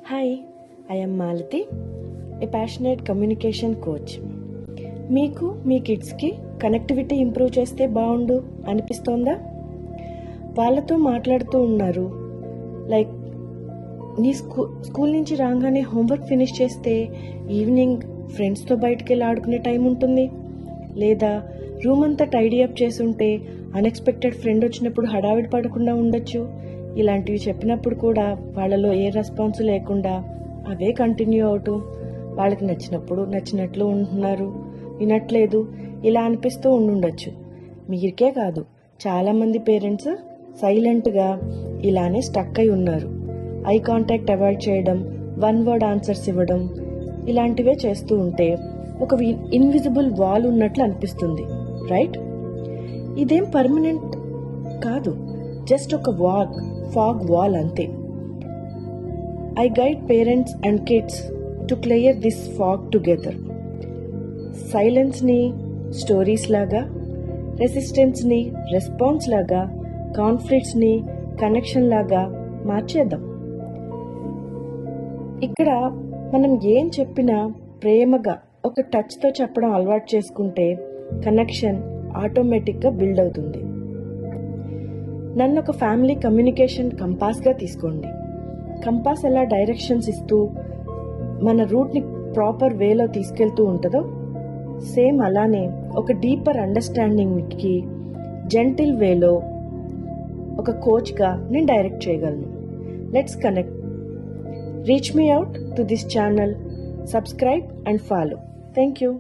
Hi, I am Malathi, A passionate communication coach. మీకు మీ కిడ్స్కి connectivity improve చేస్తే బాగుండు అనిపిస్తోందా? వాళ్ళతో మాట్లాడుతూ ఉన్నారు, లైక్ నీ స్కూల్ నుంచి రాగానే హోంవర్క్ ఫినిష్ చేస్తే ఈవినింగ్ ఫ్రెండ్స్తో బయటకు వెళ్ళి ఆడుకునే టైం ఉంటుంది. లేదా రూమ్ అంతా టైడీ అప్ చేసి ఉంటే అన్ఎక్స్పెక్టెడ్ ఫ్రెండ్ వచ్చినప్పుడు హడావిడి పడకుండా ఉండొచ్చు. ఇలాంటివి చెప్పినప్పుడు కూడా వాళ్ళలో ఏ రెస్పాన్స్ లేకుండా అవే కంటిన్యూ అవుతూ వాళ్ళకి నచ్చినప్పుడు నచ్చినట్లు ఉంటున్నారు, వినట్లేదు, ఇలా అనిపిస్తూ ఉండుండొచ్చు. మీరికే కాదు, చాలామంది పేరెంట్స్ సైలెంట్గా ఇలానే స్టక్ అయి ఉన్నారు. ఐ కాంటాక్ట్ అవాయిడ్ చేయడం, వన్ వర్డ్ ఆన్సర్స్ ఇవ్వడం, ఇలాంటివే చేస్తూ ఉంటే ఒక ఇన్విజిబుల్ వాల్ ఉన్నట్లు అనిపిస్తుంది, రైట్? ఇదేం పర్మనెంట్ కాదు, జస్ట్ ఒక ఫాగ్ వాల్ అంతే. I guide parents and kids to clear this fog together. సైలెన్స్ని స్టోరీస్ లాగా, రెసిస్టెన్స్ని రెస్పాన్స్ లాగా, కాన్ఫ్లిక్ట్స్ని కనెక్షన్ లాగా మార్చేద్దాం. ఇక్కడ మనం ఏం చెప్పినా ప్రేమగా ఒక టచ్తో చెప్పడం అలవాటు చేసుకుంటే కనెక్షన్ ఆటోమేటిక్గా బిల్డ్ అవుతుంది. నన్ను ఒక ఫ్యామిలీ కమ్యూనికేషన్ కంపాస్గా తీసుకోండి. కంపాస్ ఎలా డైరెక్షన్స్ ఇస్తూ మన రూట్ని ప్రాపర్ వేలో తీసుకెళ్తూ ఉంటుందో, సేమ్ అలానే ఒక డీపర్ అండర్స్టాండింగ్కి జెంటిల్ వేలో ఒక కోచ్గా నేను డైరెక్ట్ చేయగలను. Let's connect. Reach me out to this channel, subscribe and follow. Thank you.